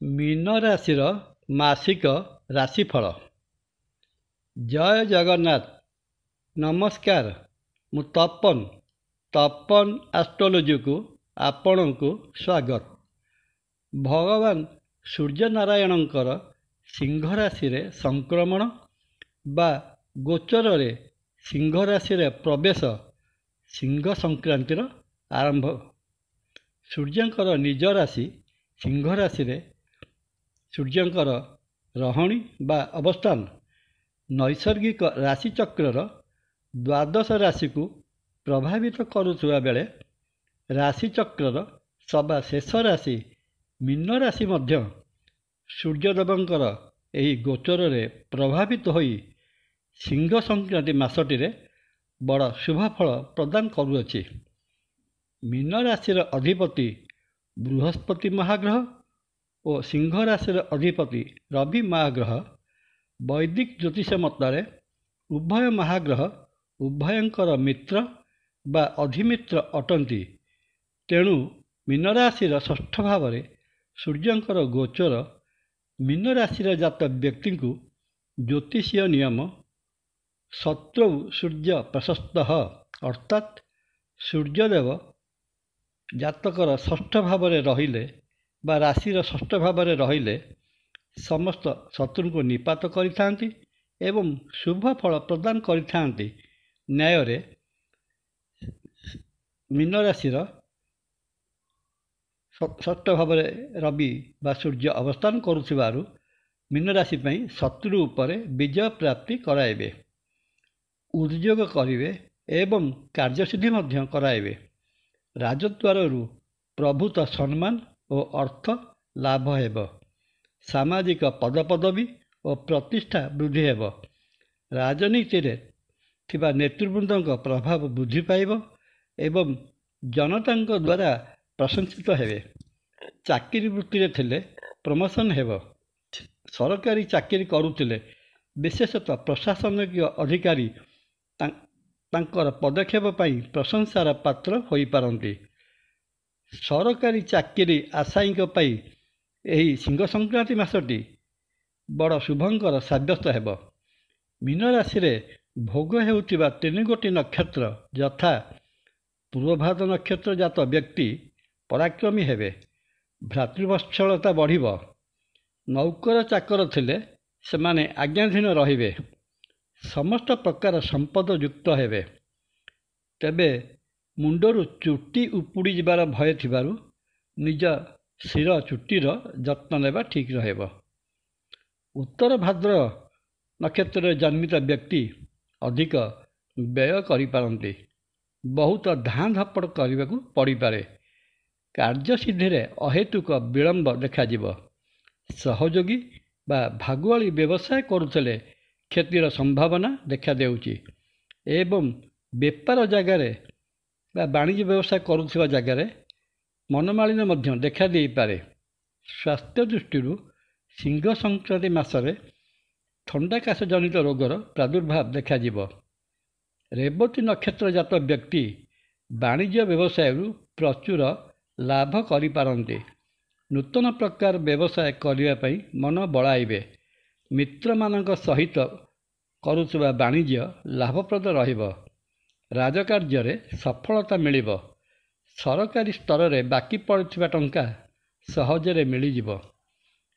Mean राशि मासिक राशिफल। जय जगन्नाथ। नमस्कार। मु तपन एस्ट्रोलॉजी को आपण को स्वागत। भगवान सूर्यनारायणकर सिंह राशि रे संक्रमण बा गोचर रे सिंह राशि रे प्रवेश सिंह संक्रांतिर आरंभ। सूर्यंकर निज राशि सिंह राशि रे सूर्यंकर रहणी बा अवस्थान नैसर्गिक राशिचक्रर द्वादश राशि को प्रभावित करुवा बेले राशिचक्रर सभा शेष राशि मीन राशि मध्य सूर्यदेवंकर एही गोचर रे प्रभावित होई सिंह संक्रांति मासटी रे बड़ शुभफल प्रदान करुअछि। मीन राशि अधिपति बृहस्पति महाग्रह और सिंह राशि अधिपति रवि महाग्रह वैदिक ज्योतिष मतरे उभय महाग्रह उभयंकर मित्र बा अधिमित्र अटंती। तेणु मीन राशि षष्ठ भाव में सूर्यंकर गोचर मीन राशि जात व्यक्ति को ज्योतिषीय नियम शत्रु सूर्य प्रशस्त अर्थात सूर्यदेव जातकर षष्ठ भाव में रहिले बा राशि षष्ठ भाव में रहिले समस्त शत्रु को निपात करिथांती एवं शुभ फल प्रदान करिथांती। न्याय रे मीन राशि षष्ठ भाव में रवि बा सूर्य अवस्थान करुथिबारु मीन राशि पई शत्रु उपरे विजय प्राप्ति कराइबे, उद्योग करिवे एवं कार्यसिद्धि मध्य कराइबे। राजद्वारु प्रभुत सम्मान और अर्थ लाभ हेब। सामाजिक पदपदवी और प्रतिष्ठा वृद्धि हेब। राजनीति रे थिबा नेतृवृंद प्रभाव वृद्धि पाइब एवं जनता द्वारा प्रशंसित हेबे। चाकरी वृत्ति रे थिले प्रमोशन हेब। सरकारी चाकरी करुथिले विशेषतः प्रशासनिक अधिकारी तांकर पदक्षेप पई प्रशंसार पात्र होई पारंती। सरकारी चाकरी आशायी यही सिंह संक्रांति मासटी बड़ शुभंकर सब्यस्त हेब। मीन राशि रे भोग हेउथिबा 3 गोटी नक्षत्र यथा पूर्वभाद्र नक्षत्र जात व्यक्ति पराक्रमी हेबे। भ्रातृवत्सलता बढ़िब। नौकर चाकर थिले सेमाने आज्ञाधीन रहिबे। समस्त प्रकार संपद युक्त हेबे। तेबे मुंडरू चुटी उपुड़ी जबार भय थिबारु निज शिर चुटीर जत्न नेबा ठीक रहब। उत्तर भाद्र नक्षत्र जन्मित व्यक्ति अधिक व्यय करि पारंती। बहुत धाँ धपड़ करने को पड़ पारे। कार्यसिद्धि रे अहेतुक विलंब देखाजिब। सहयोगी बा भागुआली व्यवसाय करुथले क्षतिर संभावना देखा देउची एवं बेपार जगार बा वाणिज्य व्यवसाय करुवा जगार मनमालिन मध्य देखा दे पारे। स्वास्थ्य दृष्टि सिंह संक्रांति मासरे थंडा काश जनित रोगर प्रादुर्भाव देखाजिब। रेवती नक्षत्र जात व्यक्ति वाणिज्य व्यवसाय प्रचुर लाभ करि पारंती। नूतन प्रकार व्यवसाय करने पई मन बड़ाइबे। मित्र मानक सहित करुवा वाणिज्य लाभप्रद रहिब। राजकार्य रे सफलता मिलिब। सरकारी स्तर रे बाकी पड़ुथिबा टंका सहजरे मिलिजिब।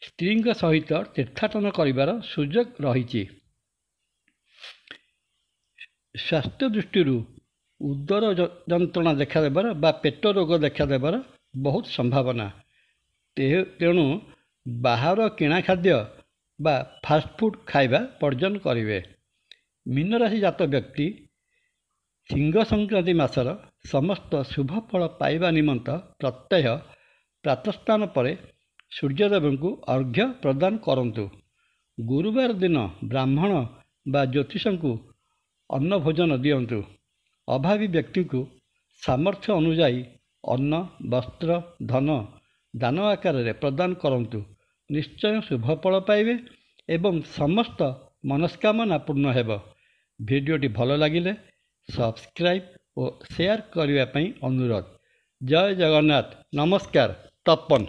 स्त्री सहित तीर्थाटन करिवार सुयोग रहिछि। स्वास्थ्य दृष्टि उदर जंत्रणा देखा देबार बा पेट रोग देखा देबार बहुत संभावना। तेणु बाहर किणा खाद्य बा फास्ट फूड खाइबा वर्जन करिवे। मीन राशि जात व्यक्ति सिंह संक्रांति मासर समस्त शुभफल पाइबा निमंत प्रत्यय प्रातस्नान पर सूर्यदेव को अर्घ्य प्रदान करंतु। गुरुवार दिन ब्राह्मण बा ज्योतिष को अन्न भोजन दियंतु। अभावी व्यक्ति को सामर्थ्य अनुजाई अन्न वस्त्र धन दान आकार रे प्रदान करंतु। निश्चय शुभफल पाइबे एवं समस्त मनस्कामना पूर्ण हेब। भिडियोटी भल लागिले सब्सक्राइब और शेयर करने अनुरोध। जय जगन्नाथ। नमस्कार। तपन।